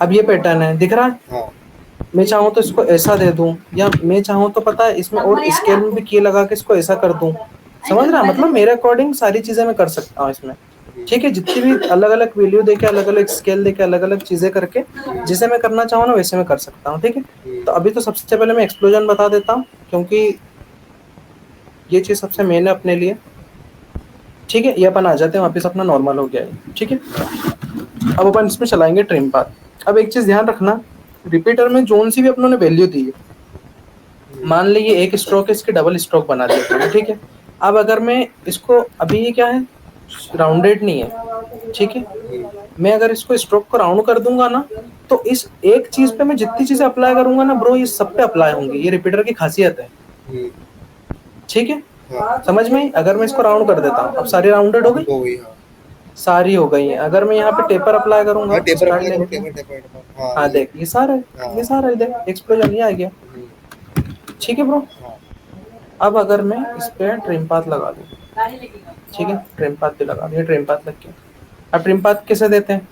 अब ये पैटर्न है, दिख रहा है। हाँ मैं चाहूँ तो इसको ऐसा दे दूं, या मैं चाहूँ तो पता है इसमें और स्केल में भी की लगा के इसको ऐसा कर दूं। समझ रहा है, मतलब मेरे अकॉर्डिंग सारी चीजें मैं कर सकता हूँ इसमें। ठीक है, जितनी भी अलग अलग वैल्यू देके, अलग अलग स्केल देके, अलग अलग चीजें करके जिसे मैं करना चाहूँ ना वैसे मैं कर सकता हूँ। ठीक है, तो अभी तो सबसे पहले मैं एक्सप्लोजन बता देता हूँ, क्योंकि ये चीज सबसे मेन है अपने लिए। ठीक है, ये अपन आ जाते हैं वापस, अपना नॉर्मल हो गया है। ठीक है, अब अपन इसमें चलाएंगे ट्रिम पाथ। अब एक चीज ध्यान रखना, रिपीटर में जोन सी भी अपनों ने वैल्यू दी है, मान लीजिए एक स्ट्रोक है, इसके डबल स्ट्रोक बना दिया। ठीक है, अब अगर मैं इसको, अभी ये क्या है, राउंडेड नहीं है। ठीक है, मैं अगर इसको स्ट्रोक को राउंड कर दूंगा ना, तो इस एक चीज पे मैं जितनी चीजें अप्लाई करूंगा ना ब्रो, ये सब पे अप्लाई होंगी। ये रिपीटर की खासियत है। ठीक है, समझ में आई? अगर मैं इसको राउंड कर देता हूँ, अब सारी राउंडेड हो गई, सारी हो गई है। अगर मैं यहाँ पे टेपर अप्लाई करूंगा, स्टार्ट ले लेते हैं। हाँ देख, ये सारा है, ये सारा है, देख एक्सप्लोजन ये आ गया। ठीक है ब्रो, अब अगर मैं इस पे ट्रिम पाथ लगा दूं, ठीक है, ट्रिम पाथ पे लगा दिया, ट्रिम पाथ लग गया। अब ट्रिम पाथ कैसे देते हैं?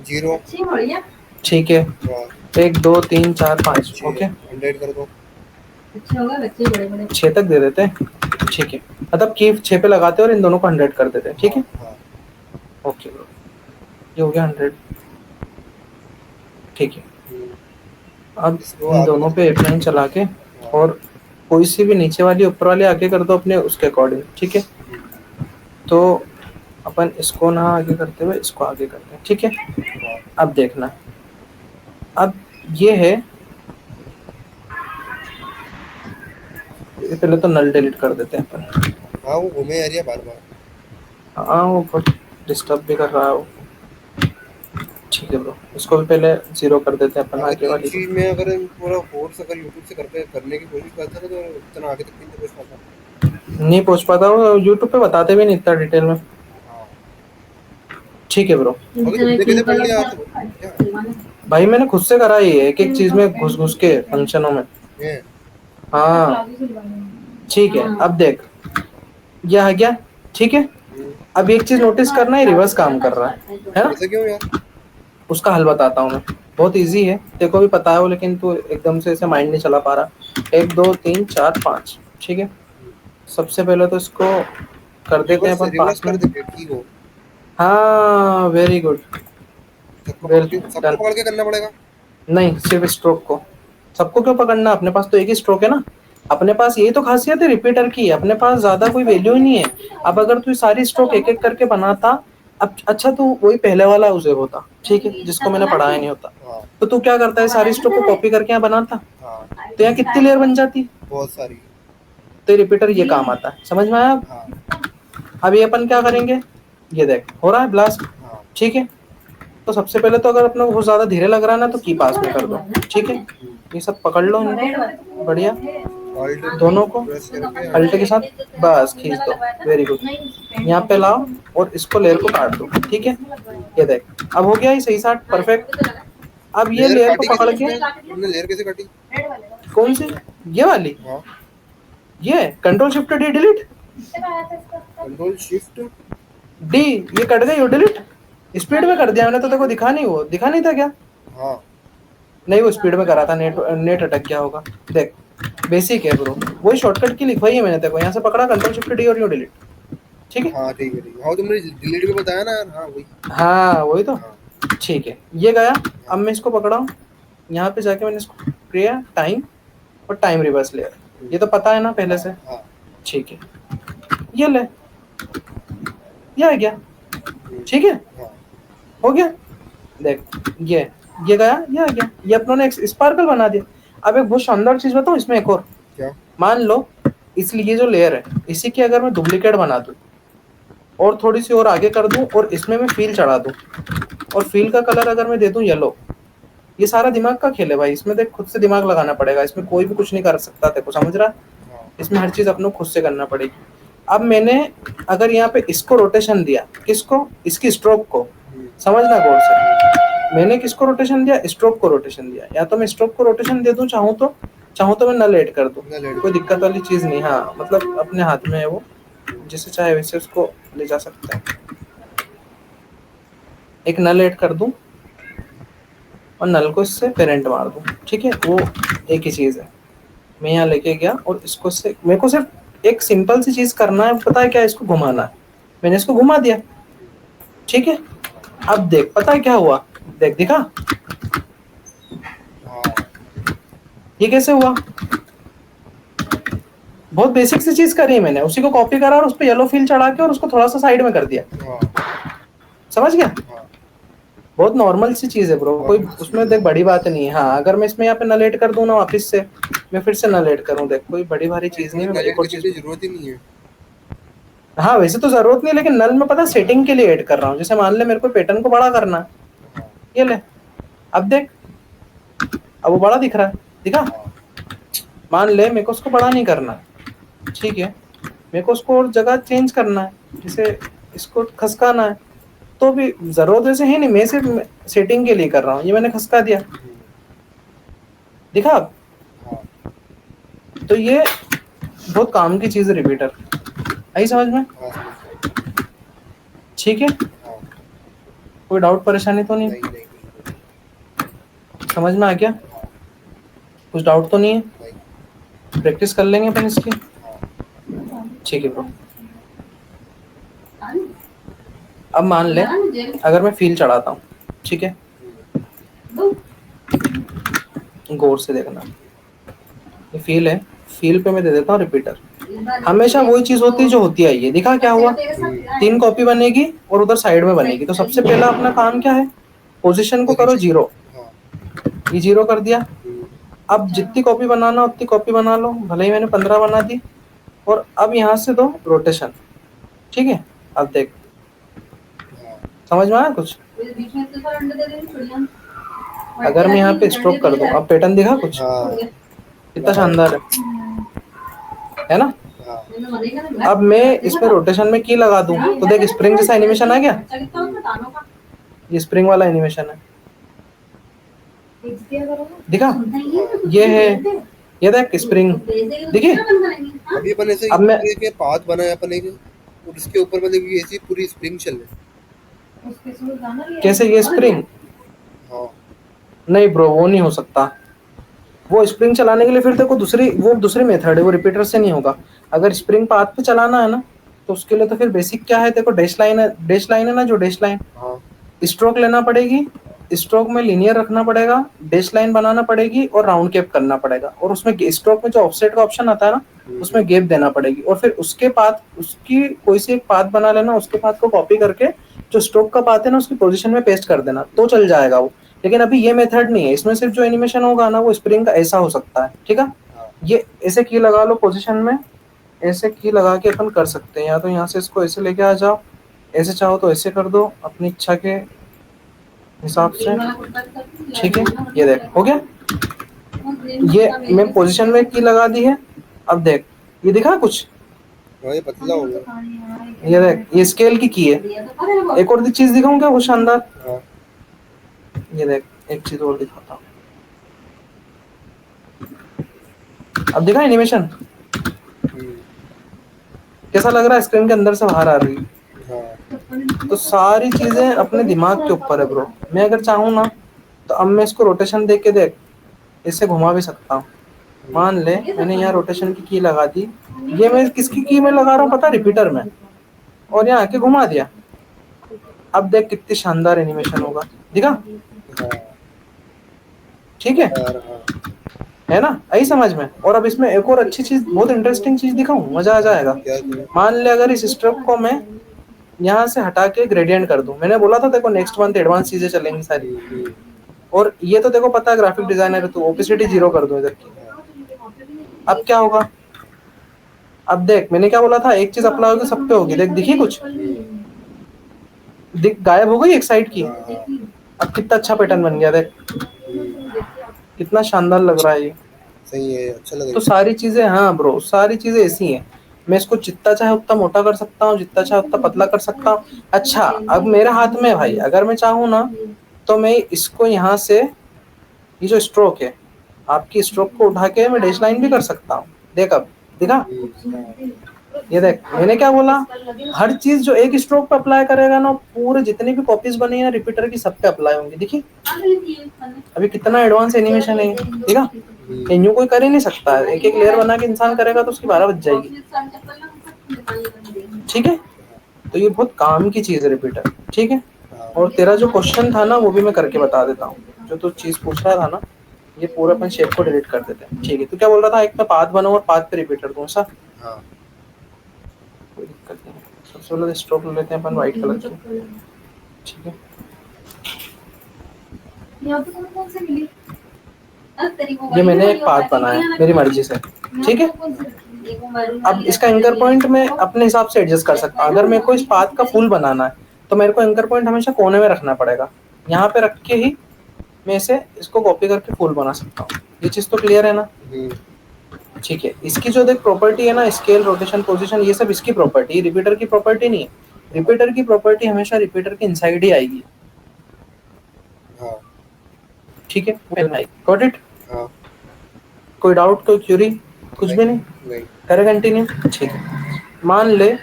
0। ठीक है, 1 2 3 4 5, ओके, 100 कर दो। 6 तक दे देते हैं। ठीक है, मतलब की 6 पे लगाते हैं और इन दोनों को 100 कर देते हैं। ठीक है, ओके ब्रो, ये हो गया 100। ठीक है, अब इन दोनों पे एक लाइन चला के, और कोई सी भी नीचे वाली ऊपर वाली आगे कर दो अपने उसके अकॉर्डिंग। ठीक है, तो अपन इसको ना आगे करते हुए इसको आगे करते हैं। ठीक है, अब देखना, अब ये है, पहले तो नल डिलीट कर देते हैं अपन। हाँ वो घूमे आ रही है बार बार। हाँ वो बहुत डिस्टर्ब भी कर रहा है वो। ठीक है ब्रो, इसको भी पहले 0 कर देते हैं अपन, आगे वाली को। चीज में अगर पूरा फोर्स अगर यूट्यूब से करने की कोशिश करता है तो इतना आगे तक नहीं पहुंच पाता। नहीं पहुंच पाता, वो यूट्यूब पे बताते भी नहीं इतना डिटेल में। ठीक है ब्रो, अभी तुमने कैसे पढ़ लिया आज? भाई मैंने खुद से करा ही है, एक एक चीज में घुस घुस के फंक्शनों में। ये हाँ ठीक है, अब देख ये आ गया। ठीक है, अब एक चीज नोटिस करना है, रिवर्स काम कर रहा है ना। ऐसा क्यों यार? उसका हल बताता हूँ मैं, बहुत इजी है, तेरे को भी पता है वो, लेकिन तू एकदम से ऐसे माइंड नहीं चला पा रहा। 1 2 3 4 5, ठीक है, सबसे पहले तो इसको कर देते हैं अपन रिवर्स पास में। कर दे ठीक हो। हाँ वेरी गुड, वेल सबको डन। पकड़ के करना पड़ेगा। नहीं, सिर्फ स्ट्रोक को। सबको क्यों पकड़ना, अपने पास तो एक ही स्ट्रोक है ना। अपने पास यही तो खासियत है रिपीटर की, अपने पास ज्यादा कोई वैल्यू ही नहीं है। अब अगर तू सारी स्ट्रोक एक एक करके बनाता, अब अच्छा तू वही पहले वाला यूजर होता, ठीक है, जिसको मैंने पढ़ाया नहीं होता, तो तू क्या करता है, सारी स्ट्रोक को कॉपी करके यहाँ बनाता, तो यहाँ कितनी लेयर बन जाती, बहुत सारी। तो रिपीटर ये काम आता है। समझ में आया अब ये अपन क्या करेंगे, ये देख हो रहा है ब्लास्ट। ठीक है, तो सबसे पहले तो अगर अपने को बहुत ज्यादा धीरे लग रहा है ना, तो की पास में कर दो। ठीक है, ये सब पकड़ लो इनको बढ़िया, दोनों को अल्टे के साथ बस खींच दो, वेरी गुड। यहाँ पे लाओ और इसको लेयर को काट दो। ठीक है, ये देख अब हो गया ये सही साट परफेक्ट। अब ये लेयर को पकड़ के, तुमने लेयर कैसे काटी? कौन सी, ये वाली, ये control shift D delete, control shift D, ये कट गई वो डिलीट, स्पीड में कर दिया मैंने, तो देखो दिखा नहीं, वो दिखा नहीं था क्या? हाँ नहीं वो स्पीड में करा था, नेट नेट अटक गया होगा। देख बेसिक है ब्रो, वही शॉर्टकट की लिखवाई है मैंने, देखो यहाँ से पकड़ा कंट्रोल शिफ्ट डी और यू डिलीट। ठीक है, हाँ ठीक है ठीक है। हाँ तुमने डिलीट भी बताया ना यार। हाँ वही। हाँ वही तो। ठीक है, ये गया। अब मैं इसको पकड़ा हूँ, यहाँ पे जाके मैंने इसको किया टाइम और टाइम रिवर्स लेयर, ये तो पता है ना पहले से। ठीक है, ये ले, ये आ गया। ठीक है, हो गया, देख ये गया, ये आ गया, ये अपनों ने स्पार्कल बना दिया। अब एक बहुत शानदार चीज बताऊं इसमें, एक और, क्या? मान लो इसलिए जो लेयर है इसी की अगर मैं डुप्लीकेट बना दूं और थोड़ी सी और आगे कर दूं और इसमें मैं फील चढ़ा दूं और फील का कलर अगर मैं दे दूं येलो, ये सारा दिमाग का खेल है भाई, इसमें देख खुद से दिमाग लगाना पड़ेगा, इसमें कोई भी कुछ नहीं कर सकता, देखो समझ रहा, इसमें हर चीज अपने खुद से करना पड़ेगी। अब मैंने अगर यहाँ पे इसको रोटेशन दिया, किसको, इसकी स्ट्रोक को, समझना गौर से, मैंने किसको रोटेशन दिया, स्ट्रोक को रोटेशन दिया, या तो मैं स्ट्रोक को रोटेशन दे दूं, चाहूँ तो मैं नल ऐड कर दूं, कोई दिक्कत वाली चीज नहीं। हाँ मतलब अपने हाथ में है वो, जिसे चाहे वैसे उसको ले जा सकते हैं। एक नल ऐड कर दूं, और नल को इससे पेरेंट मार दूँ, ठीक है, वो एक ही चीज़ है। मैं यहाँ लेके गया और इसको से मेरे को सिर्फ एक सिंपल सी चीज़ करना है, पता है क्या, इसको घुमाना है। मैंने इसको घुमा दिया, ठीक है। अब देख, पता है क्या हुआ, देख, दिखा हाँ ये कैसे हुआ। बहुत बेसिक सी चीज करी मैंने, उसी को कॉपी करा और उस पर येलो फिल चढ़ा के और उसको थोड़ा सा साइड में कर दिया, हाँ समझ गया। हाँ बहुत नॉर्मल सी चीज है ब्रो, कोई उसमें देख बड़ी बात नहीं है। हाँ, अगर मैं इसमें यहाँ पे नल ऐड कर दूं ना वापस से, मैं फिर से नल ऐड करूँ, देख कोई बड़ी भारी चीज नहीं है। मैं एक और चीज, जरूरत ही नहीं है। हाँ वैसे तो जरूरत नहीं है, लेकिन नल में पता सेटिंग के लिए ऐड कर रहा हूँ। जैसे मान ले मेरे को पैटर्न को बड़ा करना है, हाँ ये ले, अब देख, अब वो बड़ा दिख रहा है, दिखा। हाँ मान ले मेरे को उसको बड़ा नहीं करना है, ठीक है, मेरे को उसको और जगह चेंज करना है, जैसे इसको खसकाना है, तो भी जरूरत वैसे है नहीं, मैं सिर्फ सेटिंग के लिए कर रहा हूँ। ये मैंने खसका दिया, दिखा अब? हाँ तो ये बहुत काम की चीज है रिपीटर, आई समझ में, हाँ समझ गया। ठीक है। हाँ कोई डाउट परेशानी तो नहीं, नहीं नहीं कुछ नहीं। समझ में आ गया, हाँ कुछ डाउट तो नहीं है, नहीं। प्रैक्टिस कर लेंगे अपन इसकी, हाँ ठीक है ब्रो। अब मान ले अगर मैं फील चढ़ाता हूँ, ठीक है, गौर से देखना, ये फील है, फील पे मैं दे देता हूँ रिपीटर। हमेशा वही चीज होती है जो होती है, ये दिखा क्या हुआ, 3 कॉपी बनेगी और उधर साइड में बनेगी। तो सबसे पहला अपना काम क्या है, पोजीशन को करो 0, हाँ ये 0 कर दिया। अब जितनी कॉपी बनाना उतनी कॉपी बना लो, भले ही मैंने 15 बना दी। और अब यहाँ से दो रोटेशन, ठीक है। अब देख, समझ में आया कुछ। अगर मैं यहाँ पे स्ट्रोक कर दूं, अब पैटर्न दिखा कुछ, हाँ कितना शानदार है ना। हाँ अब मैं इसमें रोटेशन में की लगा दूं, तो देख स्प्रिंग जैसा एनिमेशन आ गया, ये स्प्रिंग वाला एनिमेशन है, दिखा, ये है, ये देख स्प्रिंग दिखे। अभी अपन ऐसे अब मैं के पाथ बनाया अपन एक, और इसके ऊपर मतलब ये ऐसी पूरी स्प्रिंग चल रही। कैसे, ये स्प्रिंग, हाँ नहीं ब्रो वो नहीं हो सकता। वो स्प्रिंग चलाने के लिए फिर देखो दूसरी मेथड है, वो रिपीटर से नहीं होगा। अगर स्प्रिंग पाथ पे चलाना है ना, तो उसके लिए तो फिर बेसिक क्या है, देखो डैश लाइन है ना, जो डैश लाइन, हाँ स्ट्रोक लेना पड़ेगी, स्ट्रोक में लीनियर रखना पड़ेगा, डैश लाइन बनाना पड़ेगी और राउंड कैप करना पड़ेगा। और उसमें स्ट्रोक में जो ऑफसेट का ऑप्शन आता है ना, उसमें गैप देना पड़ेगी। और फिर उसके पाथ उसकी कोई सी एक पाथ बना लेना, उसके पाथ को कॉपी करके जो स्ट्रोक का पाथ है ना उसकी पोजीशन में पेस्ट कर देना, तो चल जाएगा वो। लेकिन अभी ये मेथड नहीं है, इसमें सिर्फ जो एनिमेशन होगा ना वो स्प्रिंग का ऐसा हो सकता है, ठीक है। ये ऐसे की लगा लो पोजीशन में, ऐसे की लगा के अपन कर सकते हैं। या तो यहाँ से इसको ऐसे लेके आ जाओ, ऐसे चाहो तो ऐसे कर दो अपनी इच्छा के हिसाब से, ठीक है। ये देख हो गया, ये मैं पोजीशन में की लगा दी है। अब देख, ये दिखा कुछ, हाँ ये पतला हो गया। ये देख, ये स्केल की है। एक और चीज दिखाऊं क्या वो शानदार, हाँ ये देख, एक चीज और दिखाता हूँ। अब देखा एनिमेशन कैसा लग रहा है, स्क्रीन के अंदर से बाहर आ रही है। हाँ तो सारी चीजें अपने दिमाग के ऊपर है ब्रो। मैं अगर चाहूँ ना तो अब मैं इसको रोटेशन देख के देख इससे घुमा भी सकता हूँ। मान ले मैंने यहाँ रोटेशन की लगा दी, ये मैं किसकी की में लगा रहा हूँ पता, रिपीटर में, और यहाँ आके घुमा दिया। अब देख कितनी शानदार एनिमेशन होगा, दिखा, ठीक है, यार हाँ है ना, आई समझ में। और अब इसमें एक और अच्छी चीज, बहुत इंटरेस्टिंग चीज दिखाऊं, मजा आ जाएगा। क्या चीज़? मान ले अगर इस स्ट्रोक को मैं यहाँ से हटा के ग्रेडियंट कर दूं, मैंने बोला था देखो नेक्स्ट मंथ एडवांस चीजें चलेंगी सारी। और ये तो देखो पता है ग्राफिक डिजाइनर है, तो ओपेसिटी 0 कर दूं इधर की। अब क्या होगा, अब देख मैंने क्या बोला था, एक चीज अप्लाई होगी सब पे होगी, देख दिखी कुछ, दिख गायब हो गई एक साइड की। अब कितना अच्छा पैटर्न बन गया, देख कितना शानदार लग रहा है ये। सही है, अच्छा लग तो रहा सारी चीजें, हाँ ब्रो सारी चीजें ऐसी हैं। मैं इसको जितना चाहे उतना मोटा कर सकता हूँ, जितना चाहे उतना पतला कर सकता हूँ। अच्छा अब मेरे हाथ में है भाई, अगर मैं चाहूँ ना तो मैं इसको यहाँ से, ये जो स्ट्रोक है, आपकी स्ट्रोक को उठा के मैं डैश लाइन भी कर सकता हूँ। देख अब दिखा, है। ये देख मैंने क्या बोला, हर चीज जो एक स्ट्रोक पे अप्लाई करेगा ना, पूरे जितनी भी कॉपीज बनी है रिपीटर की सब पे अप्लाई होंगी। देखिए अभी कितना एडवांस एनिमेशन है, ठीक है, यूं कोई कर ही नहीं सकता है। एक एक लेयर बना के इंसान करेगा तो उसकी 12 बज जाएगी, ठीक है। तो ये बहुत काम की चीज है रिपीटर, ठीक है। और तेरा जो क्वेश्चन था ना वो भी मैं करके बता देता हूँ, जो तू चीज पूछ रहा था ना, ये पूरा अपन शेप को डिलीट कर देते हैं, ठीक है। तू क्या बोल रहा था, एक मैं पाथ बनाऊं और पाथ पे रिपीटर दूं, ऐसा? हाँ कोई दिक्कत नहीं है। सबसे पहले स्ट्रोक ले लेते हैं अपन व्हाइट कलर की, ठीक है। ये मैंने एक पाथ बनाया मेरी मर्जी से, ठीक है। अब इसका एंकर पॉइंट मैं अपने हिसाब से एडजस्ट कर सकता हूँ। अगर मेरे को इस पाथ का फुल बनाना है तो मेरे को एंकर पॉइंट हमेशा कोने में रखना पड़ेगा। यहाँ पे रख के ही मैं इसे इसको कॉपी करके फुल बना सकता हूँ। ये चीज तो क्लियर है ना? ठीक है। इसकी जो देख प्रॉपर्टी है ना, स्केल, रोटेशन, पोजीशन, ये सब इसकी प्रॉपर्टी, रिपीटर की प्रॉपर्टी नहीं है। रिपीटर की प्रॉपर्टी हमेशा रिपीटर के इनसाइड ही आएगी, हाँ ठीक है। Got it? हाँ कोई डाउट, कोई क्यूरी? कुछ भी नहीं? नहीं करे कंटिन्यू, ठीक है। मान ले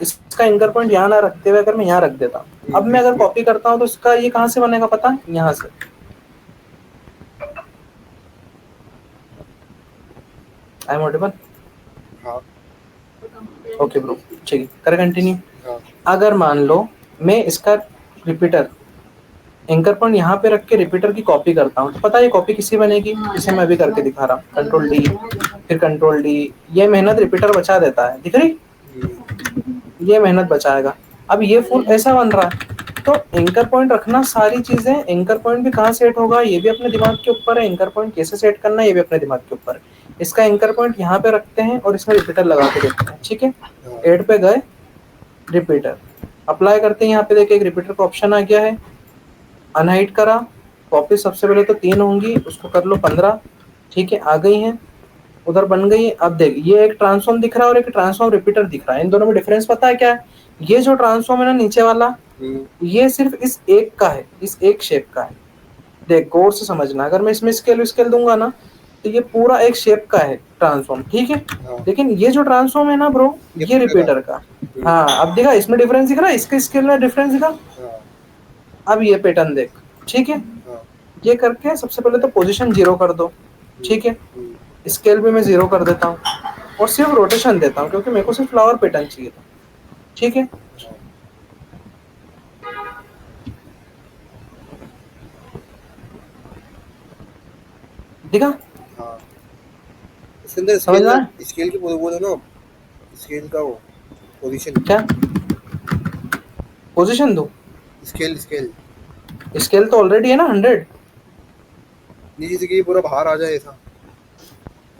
इसका एंकर पॉइंट यहाँ ना रखते हुए अगर मैं यहाँ रख देता हूँ, अब मैं अगर कॉपी करता हूँ तो इसका ये कहाँ से बनेगा पता है? यहाँ से। I am audible? हाँ ओके ब्रो, ठीक है। करे कंटिन्यू। हाँ अगर मान लो मैं इसका रिपीटर एंकर पॉइंट यहाँ पे रख के रिपीटर की कॉपी करता हूँ तो पता है ये कॉपी किसी बनेगी? इसे मैं अभी करके दिखा रहा हूँ, कंट्रोल डी, फिर कंट्रोल डी। ये मेहनत रिपीटर बचा देता है, दिख रही? ये मेहनत बचाएगा। अब ये फुल ऐसा बन रहा है, तो एंकर पॉइंट रखना, सारी चीजें, एंकर पॉइंट भी कहाँ सेट होगा ये भी अपने दिमाग के ऊपर है, एंकर पॉइंट कैसे सेट करना है ये भी अपने दिमाग के ऊपर है। इसका एंकर पॉइंट यहाँ पे रखते हैं और इसमें रिपीटर लगा के देखते हैं, ठीक है। एड पे गए, रिपीटर अप्लाई करते हैं। यहाँ पे देखिए एक रिपीटर का ऑप्शन आ गया है, अनहाइड करा, कॉपी सबसे पहले तो 3 होंगी, उसको कर लो 15, ठीक है। आ गई हैं, उधर बन गई। अब देख ये एक ट्रांसफॉर्म दिख रहा है और एक ट्रांसफॉर्म रिपीटर दिख रहा है, इन दोनों में डिफरेंस पता है क्या है? ये जो ट्रांसफॉर्म है ना नीचे वाला, ये सिर्फ इस एक का है, इस एक शेप का है। देख गौर से समझना, अगर मैं इसमें स्केल स्केल दूंगा ना तो ये पूरा एक शेप का है ट्रांसफॉर्म, ठीक है। लेकिन ये जो ट्रांसफॉर्म है ना ब्रो, ये रिपीटर का। हाँ अब देखा इसमें डिफरेंस दिख रहा है, इसके स्केल में डिफरेंस दिखा। अब ये पैटर्न देख, ठीक है। ये करके सबसे पहले तो पोजीशन 0 कर दो, ठीक है। स्केल भी मैं 0 कर देता हूँ और सिर्फ रोटेशन देता हूँ क्योंकि मेरे को सिर्फ फ्लावर पैटर्न चाहिए था, ठीक है। दिखा? हाँ इसके अंदर समझ में आया? स्केल की बोलो ना, स्केल का वो पोजीशन, क्या पोजीशन दो? स्केल स्केल स्केल तो ऑलरेडी है ना 100। नीचे से कि ये पूरा बाहर आ जाए ऐसा।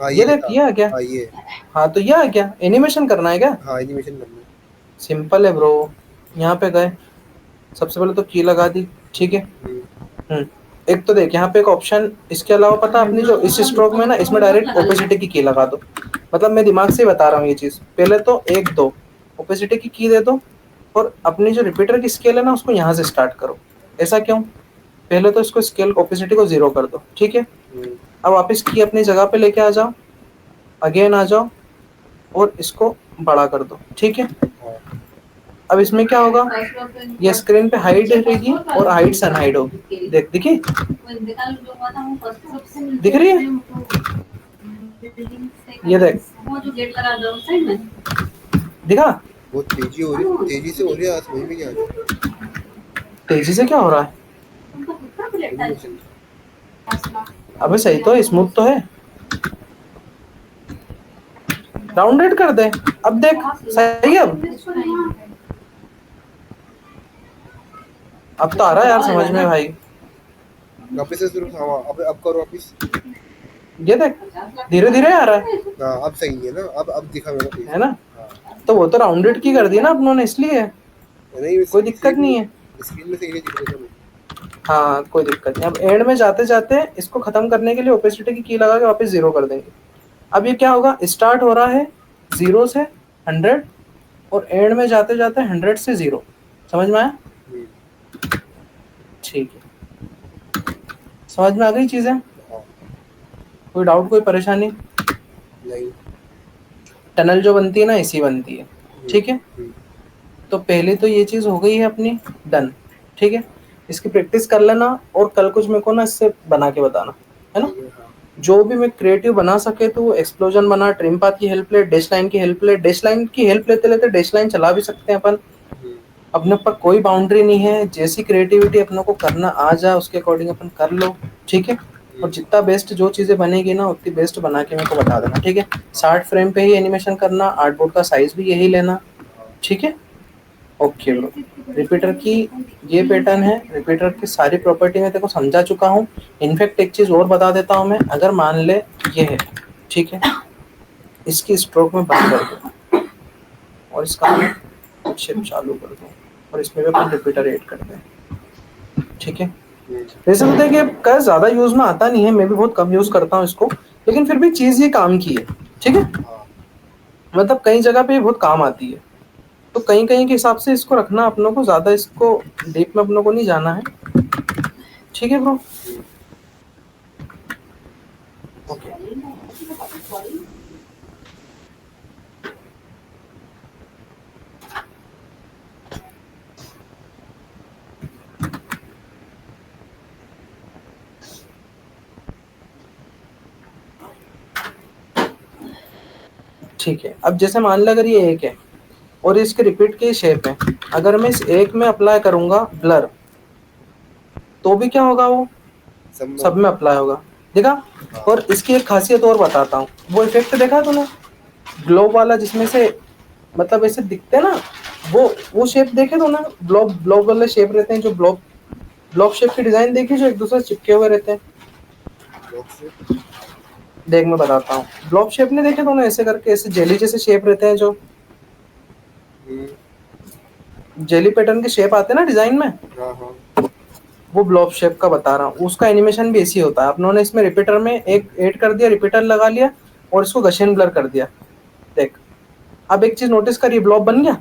हाँ ये देख किया क्या? हाँ ये हाँ तो यह है क्या, एनिमेशन करना है क्या? हाँ एनिमेशन करना है। सिंपल है ब्रो, यहाँ पे गए, सबसे पहले तो की लगा दी, ठीक है। एक तो देख यहाँ पे एक ऑप्शन, इसके अलावा पता अपनी जो इस स्ट्रोक में ना, इसमें डायरेक्ट ओपेसिटी की की लगा दो। मतलब मैं दिमाग से बता रहा हूँ ये चीज। पहले तो 1 2 ओपेसिटी की दे दो और अपनी जो रिपीटर की स्केल है ना उसको यहाँ से स्टार्ट करो। ऐसा क्यों? पहले तो इसको स्केल ओपेसिटी को 0 कर दो, ठीक है। अब वापस की अपनी जगह पे लेके आ जाओ, अगेन आ जाओ और इसको बड़ा कर दो, ठीक है। अब इसमें क्या होगा, ये स्क्रीन पे हाइड रहेगी और हाइड से अनहाइड होगी। देख दिखी? दिख रही है? ये देख दिखा? बहुत तेजी हो रही, तेजी से हो रही है, समझ में नहीं आ रही तेजी से क्या हो रहा है? एनिमेशन। अबे सही तो है, स्मूथ तो है। राउंडेड कर दे, अब देख सही है। अब तो आ रहा है यार समझ में भाई। वापस से शुरू, हाँ अब करो वापस। ये देख धीरे धीरे आ रहा है। हाँ अब सही है ना, अब दिखा मेरे को है ना? तो वो तो राउंडेड की कर दी ना अपनों ने, इसलिए नहीं, कोई दिक्कत नहीं है। स्क्रीन में सही दिख रहा है। हाँ कोई दिक्कत नहीं। अब एंड में जाते जाते इसको खत्म करने के लिए ओपेसिटी की लगा के वापस 0 कर देंगे। अब ये क्या होगा, स्टार्ट हो रहा है 0 से 100 और एंड में जाते जाते 100 से 0। समझ में आया? ठीक है, समझ में आ गई चीजें? कोई डाउट, कोई परेशानी? नहीं। टनल जो बनती है ना ऐसी बनती है, ठीक है। तो पहले तो ये चीज़ हो गई है अपनी डन, ठीक है। इसकी प्रैक्टिस कर लेना और कल कुछ मेरे को ना इससे बना के बताना, है ना। जो भी मैं क्रिएटिव बना सके तो वो एक्सप्लोजन बना, ट्रिम पाथ की हेल्प ले, डैश लाइन की हेल्प ले, डैश लाइन की हेल्प लेते लेते डैश लाइन चला भी सकते हैं अपन। अपने ऊपर कोई बाउंड्री नहीं है, जैसी क्रिएटिविटी अपने को करना आ जाए उसके अकॉर्डिंग अपन कर लो, ठीक है। और जितना बेस्ट जो चीज़ें बनेगी ना उतनी बेस्ट बना के मेरे को बता देना, ठीक है। 60 फ्रेम पे ही एनिमेशन करना, आर्टबोर्ड का साइज भी यही लेना, ठीक है। ओके ब्रो, रिपीटर की ये पैटर्न है, रिपीटर की सारी प्रॉपर्टी मैं तेरे को समझा चुका हूँ। इनफैक्ट एक चीज़ और बता देता हूँ मैं, अगर मान ले ये है, ठीक है, इसकी स्ट्रोक में बंद कर दूँ और इसका शेप चालू कर दूँ और इसमें भी अपन रिपीटर ऐड कर दें, ठीक है। वैसे होता है कि कर ज़्यादा यूज़ में आता नहीं है, मैं भी बहुत कम यूज़ करता हूँ इसको, लेकिन फिर भी चीज़ ये काम की है, ठीक है। मतलब कई जगह पे बहुत काम आती है, तो कहीं कहीं के हिसाब से इसको रखना, अपनों को ज़्यादा इसको डीप में अपनों को नहीं जाना है, ठीक है ब्रो। ओके ठीक है। अब जैसे मान लो अगर ये एक है और इसके रिपीट की शेप है, अगर मैं इस एक में अप्लाई करूंगा ब्लर तो भी क्या होगा, वो सब में अप्लाई होगा, देखा। और इसकी एक खासियत और बताता हूँ, वो इफेक्ट देखा तूने ग्लोब वाला, जिसमें से मतलब ऐसे दिखते हैं ना, वो शेप देखे तो ना, ब्लॉब ब्लॉब वाले शेप रहते हैं, जो ब्लॉब ब्लॉब शेप की डिजाइन देखी, जो एक दूसरे से चिपके हुए रहते हैं। देख मैं बताता हूँ, ब्लॉब शेप नहीं देखे तो ना, ऐसे करके ऐसे जेली जैसे शेप रहते हैं, जो जेली पैटर्न के शेप आते हैं ना डिजाइन में, वो ब्लॉब शेप का बता रहा हूँ। उसका एनिमेशन भी ऐसी होता है। अपनों ने इसमें रिपीटर में एक ऐड कर दिया, रिपीटर लगा लिया और इसको गशियन ब्लर कर दिया, देख। अब एक चीज नोटिस करिए, ब्लॉब बन गया,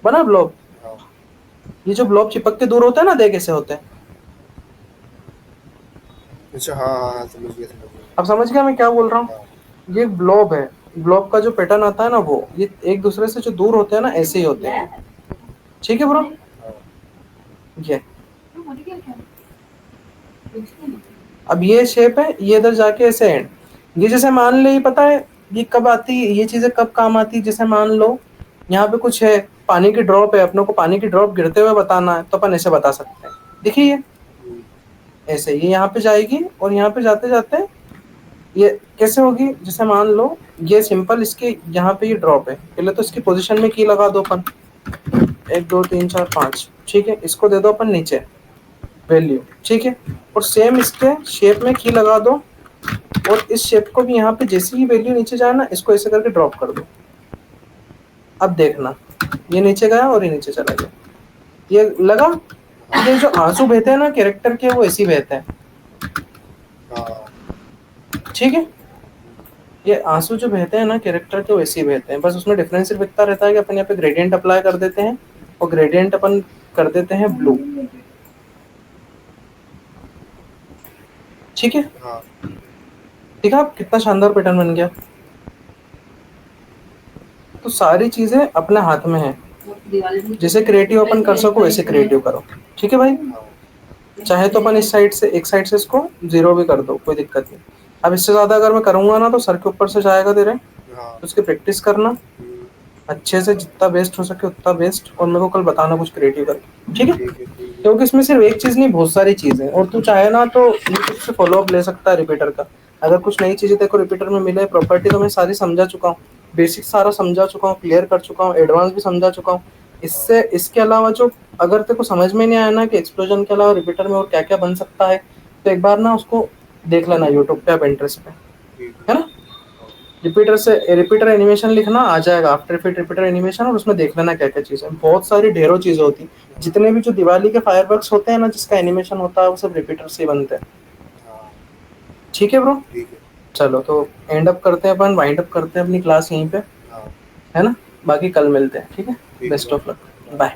बना ब्लॉब। ये जो ब्लॉब चिपक के दूर होता है ना, देख ऐसे होते हैं। अच्छा हाँ, समझ गया। अब समझ गया मैं क्या बोल रहा हूँ। ये ब्लॉब है, ब्लॉब का जो पैटर्न आता है ना, वो ये एक दूसरे से जो दूर होते हैं ना, ऐसे ही होते हैं, ठीक है ब्रो। ये अब ये शेप है, ये इधर जाके ऐसे एंड, ये जैसे मान ले, ये पता है ये कब आती है, ये चीजें कब काम आती है। जैसे मान लो यहाँ पे कुछ है, पानी की ड्रॉप है, अपनों को पानी की ड्रॉप गिरते हुए बताना है, तो अपन ऐसे बता सकते हैं। देखिए ये ऐसे, ये यहाँ पे जाएगी और यहाँ पे जाते जाते ये कैसे होगी। जैसे मान लो ये सिंपल, इसके यहाँ पे ये ड्रॉप है, पहले तो इसकी पोजीशन में की लगा दो अपन, 1 2 3 4 5, ठीक है। इसको दे दो अपन नीचे वैल्यू, ठीक है। और सेम इसके शेप में की लगा दो और इस शेप को भी यहाँ पे जैसे ही वैल्यू नीचे जाए ना, इसको ऐसे करके ड्रॉप कर दो। अब देखना ये नीचे गया और ये नीचे चला गया, ये लगा। ये जो आंसू बहते हैं ना कैरेक्टर के, वो ऐसे ही बहते हैं, ठीक है। ये आंसू जो बहते हैं ना कैरेक्टर के, वैसे ही बहते हैं, बस उसमें डिफरेंस सिर्फ इतना रहता है कि अपन यहाँ पे ग्रेडियंट अप्लाई कर देते हैं और ग्रेडियंट अपन कर देते हैं ब्लू, ठीक है। ठीक है, कितना शानदार पैटर्न बन गया। तो सारी चीजें अपने हाथ में है, जैसे क्रिएटिव अपन कर सको वैसे क्रिएटिव करो, ठीक है भाई। चाहे तो अपन इस साइड से, एक साइड से इसको 0 भी कर दो, कोई दिक्कत नहीं। अब इससे ज्यादा अगर मैं करूंगा ना तो सर के ऊपर से जाएगा तेरे, तो उसकी प्रैक्टिस करना अच्छे से, जितना बेस्ट हो सके उतना बेस्ट, और मेरे को कल बताना कुछ क्रिएटिव करके, ठीक है। क्योंकि इसमें सिर्फ एक चीज नहीं, बहुत सारी चीजें, और तू चाहे ना तो यूट्यूब से फॉलो अप ले सकता है रिपीटर का। अगर कुछ नई चीजें तेरे को रिपीटर में मिले, प्रॉपर्टी तो मैं सारी समझा चुका हूँ, बेसिक सारा समझा चुका हूँ, क्लियर कर चुका हूँ, एडवांस भी समझा चुका हूँ। इससे इसके अलावा जो अगर तेरे को समझ में नहीं आया ना कि एक्सप्लोजन के अलावा रिपीटर में और क्या क्या बन सकता है, तो एक बार ना उसको देख लेना यूट्यूब पे या पिंटरेस्ट पे, है ना। रिपीटर से रिपीटर एनिमेशन लिखना आ जाएगा, आफ्टर इफेक्ट रिपीटर एनिमेशन, और उसमें देख लेना क्या क्या चीज़ है। बहुत सारी ढेरों चीज़ें होती, जितने भी जो दिवाली के फायरवर्क्स होते हैं ना, जिसका एनिमेशन होता है, वो सब रिपीटर से ही बनते हैं, ठीक है ब्रो। चलो तो एंड अप करते हैं अपन, वाइंड अप करते हैं अपनी क्लास यहीं पे, है ना। बाकी कल मिलते हैं, ठीक है। Best of luck, bye.